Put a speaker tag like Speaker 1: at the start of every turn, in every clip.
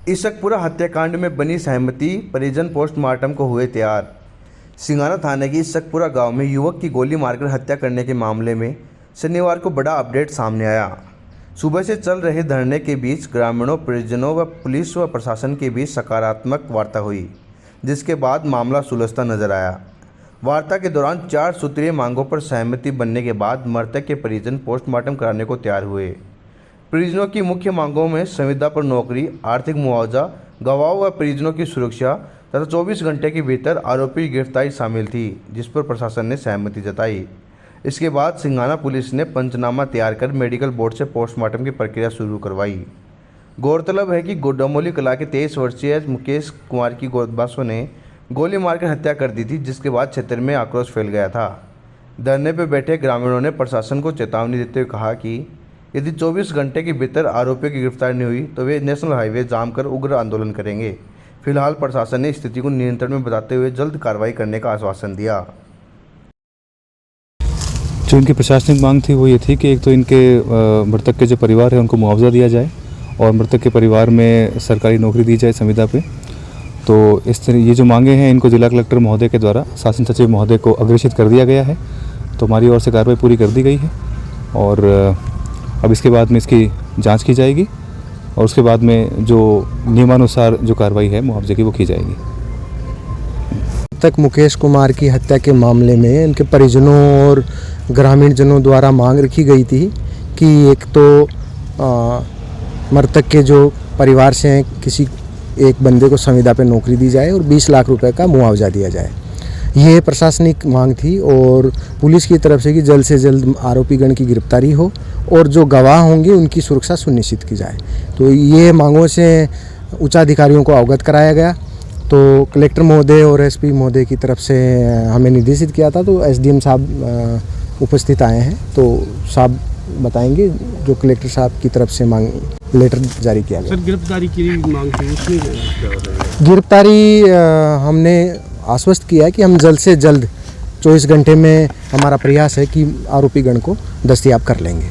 Speaker 1: इसकपुरा हत्याकांड में बनी सहमति, परिजन पोस्टमार्टम को हुए तैयार। सिंघाना थाने के इसकपुरा गांव में युवक की गोली मारकर हत्या करने के मामले में शनिवार को बड़ा अपडेट सामने आया। सुबह से चल रहे धरने के बीच ग्रामीणों, परिजनों व पुलिस व प्रशासन के बीच सकारात्मक वार्ता हुई, जिसके बाद मामला सुलझता नजर आया। वार्ता के दौरान 4 सूत्रीय मांगों पर सहमति बनने के बाद मृतक के परिजन पोस्टमार्टम कराने को तैयार हुए। परिजनों की मुख्य मांगों में संविदा पर नौकरी, आर्थिक मुआवजा, गवाहों व परिजनों की सुरक्षा तथा 24 घंटे के भीतर आरोपी की गिरफ्तारी शामिल थी, जिस पर प्रशासन ने सहमति जताई। इसके बाद सिंघाना पुलिस ने पंचनामा तैयार कर मेडिकल बोर्ड से पोस्टमार्टम की प्रक्रिया शुरू करवाई। गौरतलब है कि डोमोली कला के 23 वर्षीय मुकेश कुमार की बदमाशों ने गोली मारकर हत्या कर दी थी, जिसके बाद क्षेत्र में आक्रोश फैल गया था। धरने पर बैठे ग्रामीणों ने प्रशासन को चेतावनी देते हुए कहा कि यदि 24 घंटे के भीतर आरोपियों की गिरफ्तारी नहीं हुई तो वे नेशनल हाईवे जाम कर उग्र आंदोलन करेंगे। फिलहाल प्रशासन ने स्थिति को नियंत्रण में बताते हुए जल्द कार्रवाई करने का आश्वासन दिया।
Speaker 2: जो इनकी प्रशासनिक मांग थी वो ये थी कि एक तो इनके मृतक के जो परिवार है उनको मुआवजा दिया जाए और मृतक के परिवार में सरकारी नौकरी दी जाए संविदा पे। तो इस तरह ये जो मांगे हैं इनको जिला कलेक्टर महोदय के द्वारा शासन सचिव महोदय को अग्रेषित कर दिया गया है। तो हमारी ओर से कार्रवाई पूरी कर दी गई है और अब इसके बाद में इसकी जांच की जाएगी और उसके बाद में जो नियमानुसार जो कार्रवाई है मुआवजे की वो की जाएगी।
Speaker 3: तक मुकेश कुमार की हत्या के मामले में इनके परिजनों और ग्रामीण जनों द्वारा मांग रखी गई थी कि एक तो मृतक के जो परिवार से हैं किसी एक बंदे को संविदा पे नौकरी दी जाए और 20 लाख रुपए का मुआवजा दिया जाए। ये प्रशासनिक मांग थी और पुलिस की तरफ से कि जल्द से जल्द आरोपीगण की गिरफ्तारी हो और जो गवाह होंगे उनकी सुरक्षा सुनिश्चित की जाए। तो ये मांगों से उच्चाधिकारियों को अवगत कराया गया। तो कलेक्टर महोदय और एसपी महोदय की तरफ से हमें निर्देशित किया था, तो एसडीएम साहब उपस्थित आए हैं। तो साहब बताएंगे जो कलेक्टर साहब की तरफ से मांग लेटर जारी किया गया।
Speaker 4: सर, गिरफ्तारी की मांग थी, उसमें क्या हो रहा है?
Speaker 3: गिरफ्तारी हमने आश्वस्त किया है कि हम जल्द से जल्द 24 घंटे में हमारा प्रयास है कि आरोपीगण को दस्तयाब कर लेंगे।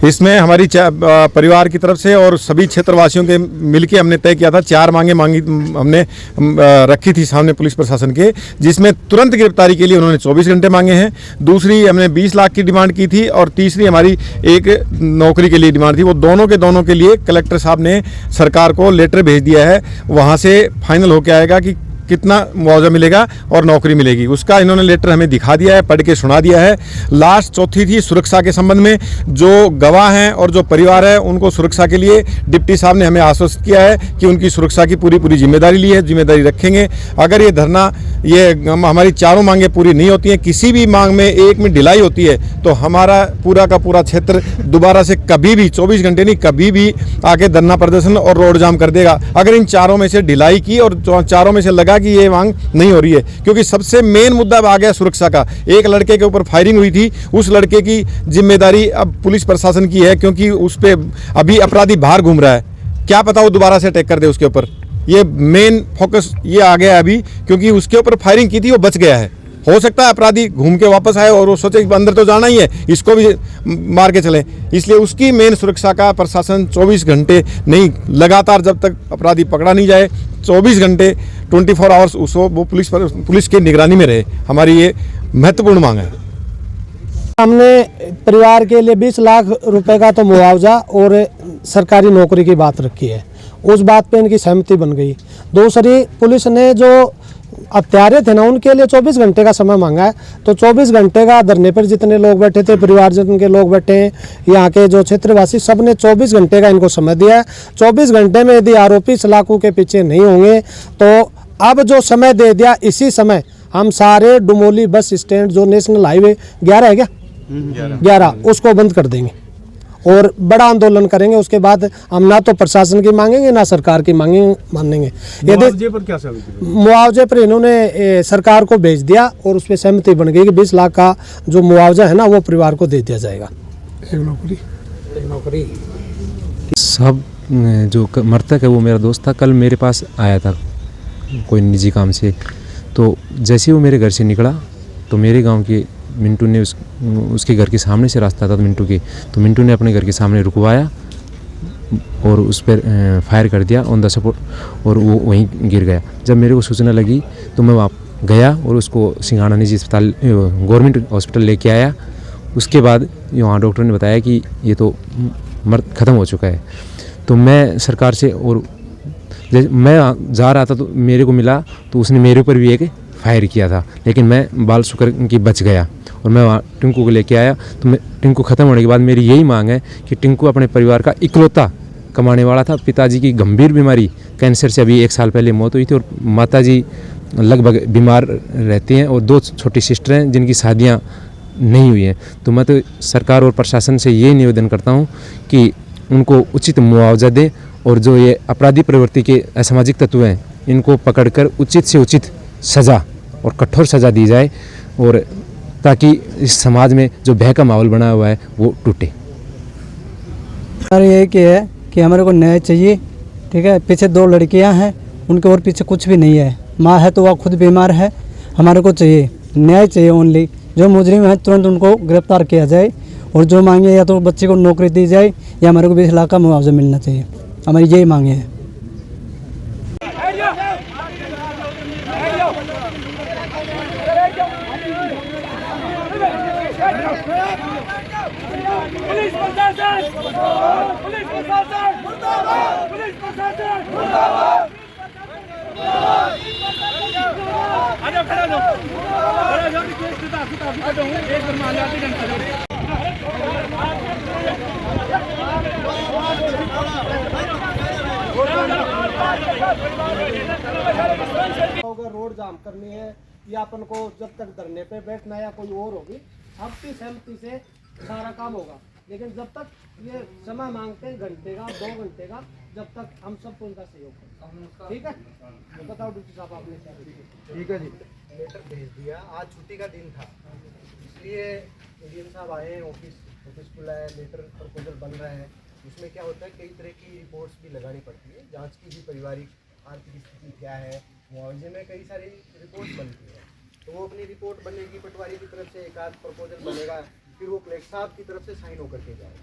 Speaker 5: इसमें हमारी परिवार की तरफ से और सभी क्षेत्रवासियों के मिलके हमने तय किया था, 4 मांगे हमने रखी थी सामने पुलिस प्रशासन के, जिसमें तुरंत गिरफ्तारी के लिए उन्होंने 24 घंटे मांगे हैं। दूसरी हमने 20 लाख की डिमांड की थी और तीसरी हमारी एक नौकरी के लिए डिमांड थी। वो दोनों के लिए कलेक्टर साहब ने सरकार को लेटर भेज दिया है। वहाँ से फाइनल होकर आएगा कि कितना मुआवजा मिलेगा और नौकरी मिलेगी, उसका इन्होंने लेटर हमें दिखा दिया है, पढ़ के सुना दिया है। लास्ट चौथी थी सुरक्षा के संबंध में, जो गवाह हैं और जो परिवार है उनको सुरक्षा के लिए डिप्टी साहब ने हमें आश्वस्त किया है कि उनकी सुरक्षा की पूरी जिम्मेदारी ली है, जिम्मेदारी रखेंगे। अगर ये धरना हमारी चारों मांगे पूरी नहीं होती हैं, किसी भी मांग में एक में ढिलाई होती है, तो हमारा पूरा का पूरा क्षेत्र दोबारा से कभी भी 24 घंटे नहीं, कभी भी आके धरना प्रदर्शन और रोड जाम कर देगा। अगर इन चारों में से ढिलाई की और चारों में से लगा कि ये मांग नहीं हो रही है, क्योंकि सबसे मेन मुद्दा आ गया सुरक्षा का। एक लड़के के ऊपर फायरिंग हुई थी, उस लड़के की जिम्मेदारी अब पुलिस प्रशासन की है, क्योंकि उस पे अभी अपराधी बाहर घूम रहा है, क्या पता वो दोबारा से अटैक कर दे उसके ऊपर। ये मेन फोकस ये आ गया अभी, क्योंकि उसके ऊपर फायरिंग की थी, वो बच गया है। हो सकता है अपराधी घूम के वापस आए और वो सोचे कि अंदर तो जाना ही है, इसको भी मार के चले, इसलिए उसकी मेन सुरक्षा का प्रशासन 24 घंटे नहीं, लगातार जब तक अपराधी पकड़ा नहीं जाए 24 घंटे 24 आवर्स उसको वो पुलिस के निगरानी में रहे। हमारी ये महत्वपूर्ण मांग है।
Speaker 6: हमने परिवार के लिए 20 लाख रुपए का तो मुआवजा और सरकारी नौकरी की बात रखी है, उस बात पे इनकी सहमति बन गई। दूसरी, पुलिस ने जो हत्यारे थे ना उनके लिए 24 घंटे का समय मांगा है। तो 24 घंटे का धरने पर जितने लोग बैठे थे, परिवारजन के लोग बैठे हैं, यहाँ के जो क्षेत्रवासी, सब ने 24 घंटे का इनको समय दिया है। 24 घंटे में यदि आरोपी सलाखों के पीछे नहीं होंगे तो अब जो समय दे दिया, इसी समय हम सारे डुमोली बस स्टैंड जो नेशनल हाईवे 11 है क्या 11 उसको बंद कर देंगे और बड़ा आंदोलन करेंगे। उसके बाद हम ना तो प्रशासन की मांगेंगे ना सरकार की मानेंगे।
Speaker 4: मुआवजे पर क्या सहमति?
Speaker 6: मुआवजे पर इन्होंने सरकार को भेज दिया और उस पर सहमति बन गई कि 20 लाख का जो मुआवजा है ना वो परिवार को दे दिया जाएगा।
Speaker 4: एक नौकरी
Speaker 2: सब जो मृतक है वो मेरा दोस्त था, कल मेरे पास आया था कोई निजी काम से। तो जैसे ही वो मेरे घर से निकला तो मेरे गांव के मिंटू ने उसके घर के सामने से रास्ता था मिंटू के, तो मिंटू ने अपने घर के सामने रुकवाया
Speaker 7: और उस पर फायर कर दिया ऑन द स्पॉट और वो वहीं गिर गया। जब मेरे को सूचना लगी तो मैं वहाँ गया और उसको सिंघाना निजी अस्पताल गवर्नमेंट हॉस्पिटल लेके आया। उसके बाद वहाँ डॉक्टर ने बताया कि ये तो ख़त्म हो चुका है। तो मैं सरकार से, और मैं जा रहा था तो मेरे को मिला तो उसने मेरे ऊपर भी एक फायर किया था, लेकिन मैं बाल शुक्र की बच गया और मैं वहाँ टिंकू को लेके आया। तो मैं टिंकू ख़त्म होने के बाद मेरी यही मांग है कि टिंकू अपने परिवार का इकलौता कमाने वाला था। पिताजी की गंभीर बीमारी कैंसर से अभी 1 साल पहले मौत हुई थी और माताजी लगभग बीमार रहती हैं और 2 छोटी सिस्टर हैं जिनकी शादियां नहीं हुई हैं। तो मैं तो सरकार और प्रशासन से ये निवेदन करता हूं कि उनको उचित मुआवजा दें और जो ये अपराधी प्रवृत्ति के असामाजिक तत्व हैं इनको पकड़कर उचित से उचित सज़ा और कठोर सज़ा दी जाए, और ताकि इस समाज में जो भय का माहौल बना हुआ है वो टूटे।
Speaker 8: हमारा यही है कि हमारे को न्याय चाहिए, ठीक है। पीछे 2 लड़कियां हैं, उनके और पीछे कुछ भी नहीं है। माँ है तो वह खुद बीमार है। हमारे को चाहिए न्याय चाहिए ओनली। जो मुजरिम है तुरंत उनको गिरफ्तार किया जाए और जो मांगे या तो बच्चे को नौकरी दी जाए या हमारे को 20 लाख का मुआवजा मिलना चाहिए। हमारी यही मांगे हैं।
Speaker 9: पुलिस प्रशासन मुर्दाबाद, पुलिस प्रशासन मुर्दाबाद। आजा खड़ा लो, खड़ा हो के केस किताब किताब दो एक बार मान आते जन खड़े
Speaker 6: होगा। रोड जाम करनी है या अपन को जब तक धरने पे बैठना है या कोई और होगी, आपकी सहमति से सारा काम होगा। लेकिन जब तक ये समय मांगते हैं घंटे का 2 घंटे का, जब तक हम सबको इनका सहयोग करें। ठीक है, तो बताओ ड्यूटी साहब आपने क्या किया?
Speaker 3: ठीक है जी, लेटर भेज दिया। आज छुट्टी का दिन था, इसलिए एडीएम साहब आए हैं, ऑफिस खुला है, लेटर प्रपोजल बन रहा है। उसमें क्या होता है, कई तरह की रिपोर्ट्स भी लगानी पड़ती है, जांच की भी, पारिवारिक आर्थिक स्थिति क्या है, मुआवजे में कई सारी रिपोर्ट बनती है। तो वो अपनी रिपोर्ट बनेगी, पटवारी की तरफ से एक आध प्रपोजल बनेगा, फिर वो कलेक्टर साहब की तरफ से साइन होकर के जाएगा।